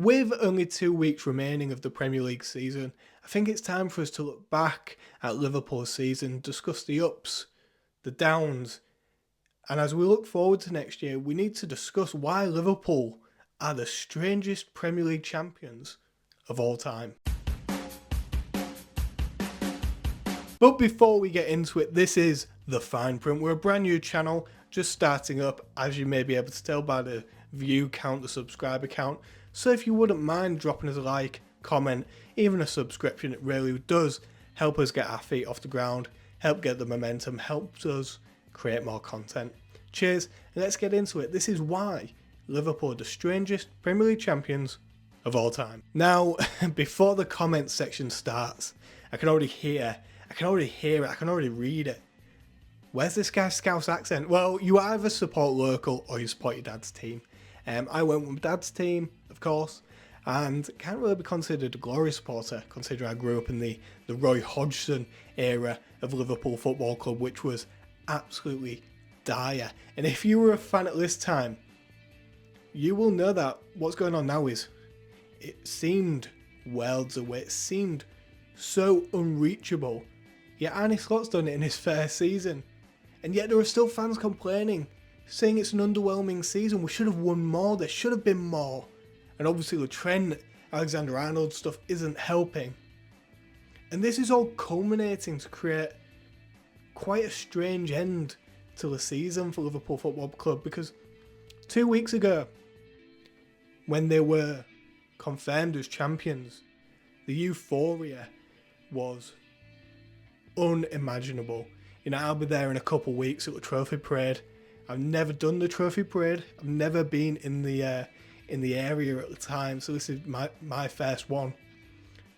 With only 2 weeks remaining of the Premier League season, I think it's time for us to look back at Liverpool's season, discuss the ups, the downs, and as we look forward to next year, we need to discuss why Liverpool are the strangest Premier League champions of all time. But before we get into it, this is The Fine Print. We're a brand new channel, just starting up, as you may be able to tell by the view count, the subscriber count. So if you wouldn't mind dropping us a like, comment, even a subscription, it really does help us get our feet off the ground, help get the momentum, helps us create more content. Cheers, and let's get into it. This is why Liverpool are the strangest Premier League champions of all time. Now, before the comments section starts, I can already hear it, I can already read it. Where's this guy's Scouse accent? Well, you either support local or you support your dad's team. I went with my dad's team, of course, and can't really be considered a glory supporter, considering I grew up in the Roy Hodgson era of Liverpool Football Club, which was absolutely dire. And if you were a fan at this time, you will know that what's going on now is, it seemed worlds away, it seemed so unreachable. Yet Arne Slot's done it in his first season. And yet there are still fans complaining, saying it's an underwhelming season, we should have won more, there should have been more. And obviously the Trent, Alexander-Arnold stuff isn't helping. And this is all culminating to create quite a strange end to the season for Liverpool Football Club, because 2 weeks ago, when they were confirmed as champions, the euphoria was unimaginable. You know, I'll be there in a couple of weeks at the trophy parade. I've never done the trophy parade. I've never been in the area at the time, so this is my first one.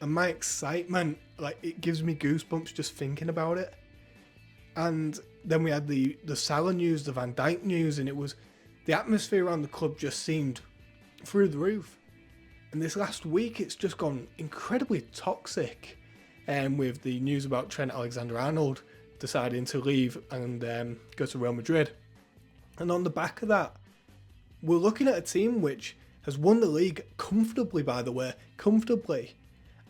And my excitement, like, it gives me goosebumps just thinking about it. And then we had the Salah news, the Van Dijk news, and it was, the atmosphere around the club just seemed through the roof. And this last week, it's just gone incredibly toxic. With the news about Trent Alexander-Arnold deciding to leave and go to Real Madrid. And on the back of that, we're looking at a team which has won the league comfortably, by the way, comfortably.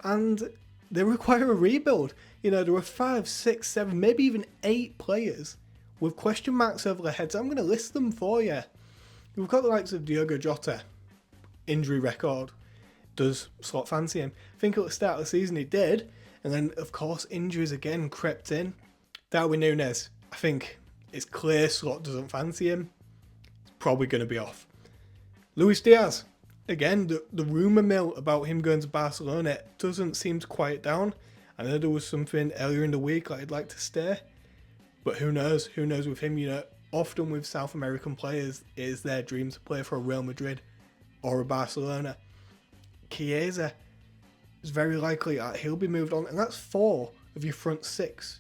And they require a rebuild. You know, there were 5, 6, 7, maybe even 8 players with question marks over their heads. I'm going to list them for you. We've got the likes of Diogo Jota, injury record. Does Slot fancy him? I think at the start of the season he did. And then, of course, injuries again crept in. Darwin Núñez, I think it's clear Slot doesn't fancy him. It's probably going to be off. Luis Diaz, again, the rumour mill about him going to Barcelona doesn't seem to quiet down. I know there was something earlier in the week like he'd like to stay. But who knows? Who knows with him? You know, often with South American players, it is their dream to play for a Real Madrid or a Barcelona. Chiesa, it's very likely that he'll be moved on, and that's 4 of your front 6.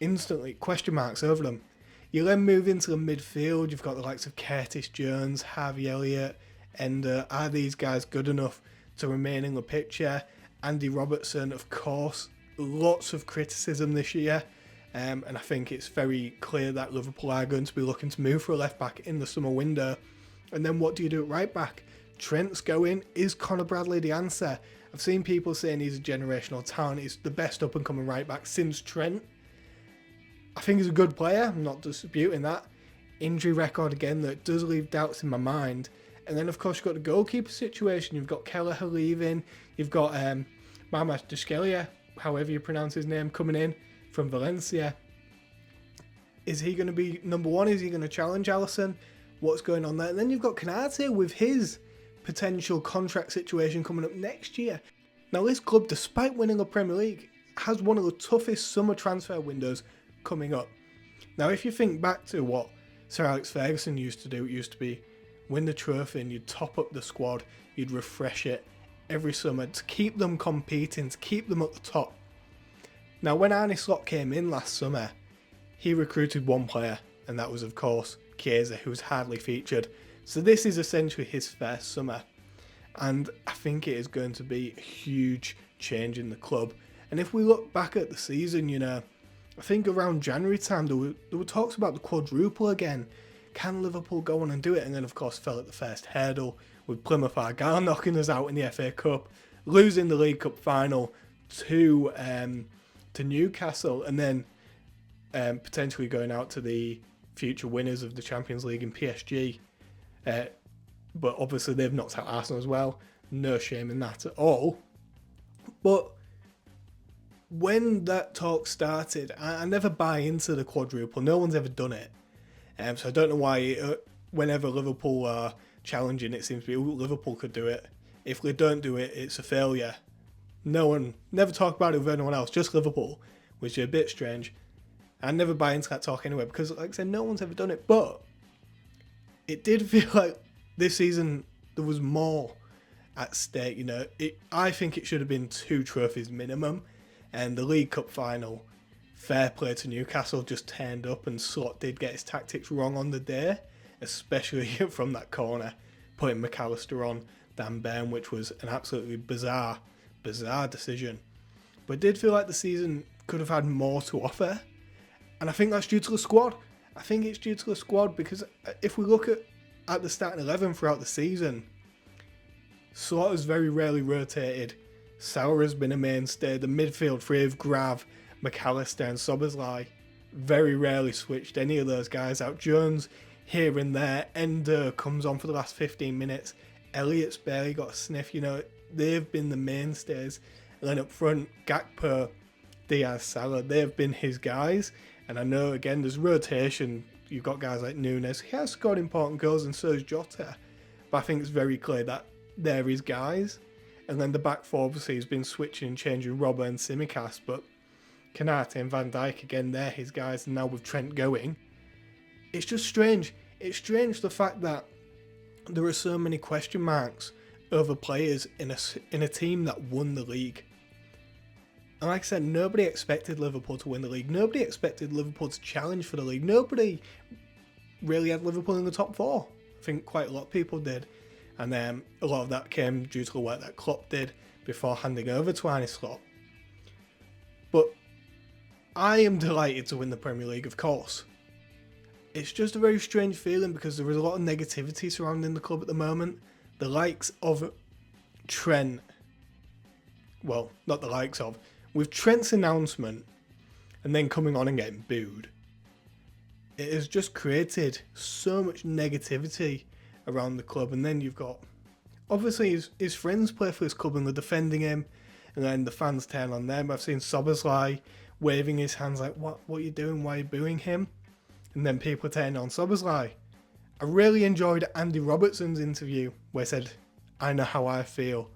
Instantly, question marks over them. You then move into the midfield, you've got the likes of Curtis Jones, Harvey Elliott, and are these guys good enough to remain in the picture? Andy Robertson, of course, lots of criticism this year, and I think it's very clear that Liverpool are going to be looking to move for a left back in the summer window. And then what do you do at right back? Trent's going. Is Conor Bradley the answer? I've seen people saying he's a generational talent. He's the best up-and-coming right-back since Trent. I think he's a good player. I'm not disputing that. Injury record again that does leave doubts in my mind. And then, of course, you've got the goalkeeper situation. You've got Kelleher leaving. You've got Mama Deschkelia, however you pronounce his name, coming in from Valencia. Is he going to be number one? Is he going to challenge Alisson? What's going on there? And then you've got Canate with his potential contract situation coming up next year. Now, this club, despite winning the Premier League, has one of the toughest summer transfer windows coming up. Now, if you think back to what Sir Alex Ferguson used to do, it used to be win the trophy and you'd top up the squad, you'd refresh it every summer to keep them competing, to keep them at the top. Now, when Arne Slot came in last summer, he recruited one player, and that was, of course, Chiesa, who was hardly featured. So this is essentially his first summer, and I think it is going to be a huge change in the club. And if we look back at the season, you know, I think around January time there were talks about the quadruple again. Can Liverpool go on and do it? And then, of course, fell at the first hurdle with Plymouth Argyle knocking us out in the FA Cup, losing the League Cup final to Newcastle, and then potentially going out to the future winners of the Champions League in PSG. But obviously they've knocked out Arsenal as well. No shame in that at all. But when that talk started, I never buy into the quadruple. No one's ever done it. So I don't know why whenever Liverpool are challenging, it seems to be Liverpool could do it. If they don't do it, it's a failure. No one, never talk about it with anyone else, just Liverpool, which is a bit strange. I never buy into that talk anyway, because like I said, no one's ever done it. But it did feel like this season there was more at stake. You know, I think it should have been 2 trophies minimum, and the League Cup final, fair play to Newcastle, just turned up, and Slot did get his tactics wrong on the day, especially from that corner, putting McAllister on Dan Burn, which was an absolutely bizarre decision. But it did feel like the season could have had more to offer, and I think that's due to the squad. I think it's due to the squad, because if we look at the starting 11 throughout the season, Slaughter's very rarely rotated. Sauer's been a mainstay. The midfield three of Grav, McAllister and Szoboszlai very rarely switched any of those guys out. Jones here and there. Endo comes on for the last 15 minutes. Elliott's barely got a sniff. You know, they've been the mainstays. And then up front, Gakpo, Diaz, Salah, they've been his guys. And I know, again, there's rotation. You've got guys like Nunes. He has scored important goals, and so has Jota. But I think it's very clear that they're his guys. And then the back four, obviously, has been switching and changing Robert and Tsimikas. But Kanate and Van Dijk, again, they're his guys. And now with Trent going, it's just strange. It's strange the fact that there are so many question marks over players in a team that won the league. And like I said, nobody expected Liverpool to win the league. Nobody expected Liverpool to challenge for the league. Nobody really had Liverpool in the top 4. I think quite a lot of people did. And a lot of that came due to the work that Klopp did before handing over to Arne Slot. But I am delighted to win the Premier League, of course. It's just a very strange feeling, because there is a lot of negativity surrounding the club at the moment. The likes of Trent, well, not the likes of, with Trent's announcement and then coming on and getting booed, it has just created so much negativity around the club. And then you've got, obviously, his friends play for this club and they're defending him, and then the fans turn on them. I've seen Szoboszlai waving his hands like, what are you doing? Why are you booing him? And then people turn on Szoboszlai. I really enjoyed Andy Robertson's interview where he said, I know how I feel.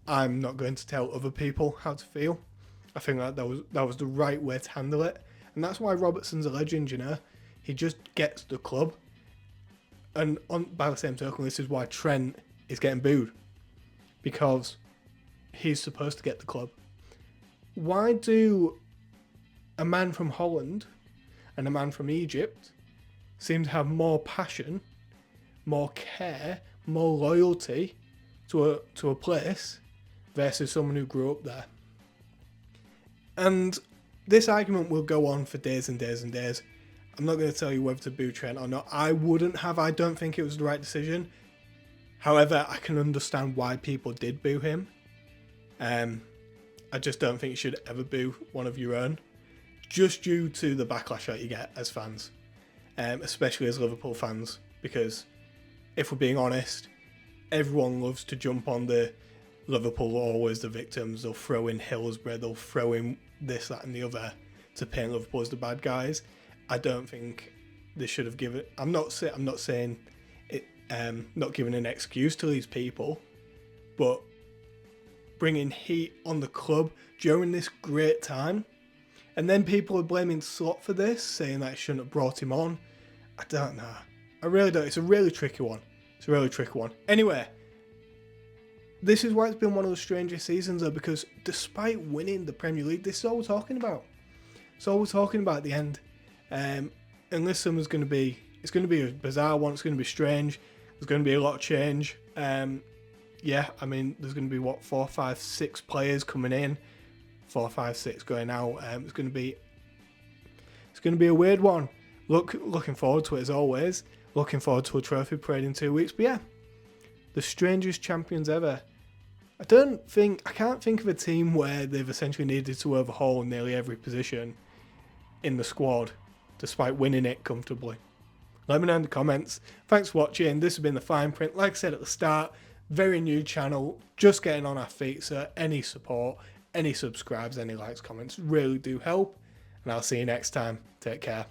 I'm not going to tell other people how to feel. I think that was the right way to handle it. And that's why Robertson's a legend, you know. He just gets the club. And by the same token, this is why Trent is getting booed. Because he's supposed to get the club. Why do a man from Holland and a man from Egypt seem to have more passion, more care, more loyalty to a place versus someone who grew up there? And this argument will go on for days and days and days. I'm not going to tell you whether to boo Trent or not. I wouldn't have. I don't think it was the right decision. However, I can understand why people did boo him. I just don't think you should ever boo one of your own, just due to the backlash that you get as fans, especially as Liverpool fans. Because if we're being honest, everyone loves to jump on the Liverpool are always the victims. They'll throw in Hillsborough, they'll throw in this, that and the other to paint Liverpool as the bad guys. I don't think they should have given... I'm not saying it, not giving an excuse to these people, but bringing heat on the club during this great time. And then people are blaming Slot for this, saying that I shouldn't have brought him on. I don't know. I really don't. It's a really tricky one. Anyway, this is why it's been one of the strangest seasons, though, because despite winning the Premier League, this is all we're talking about. It's all we're talking about at the end. And this summer's going to be... It's going to be a bizarre one. It's going to be strange. There's going to be a lot of change. Yeah, I mean, there's going to be, 4, 5, 6 players coming in. 4, 5, 6 going out. It's going to be a weird one. Looking forward to it as always. Looking forward to a trophy parade in 2 weeks. But yeah, the strangest champions ever. I can't think of a team where they've essentially needed to overhaul nearly every position in the squad, despite winning it comfortably. Let me know in the comments. Thanks for watching. This has been The Fine Print. Like I said at the start, very new channel, just getting on our feet, so any support, any subscribes, any likes, comments really do help. And I'll see you next time. Take care.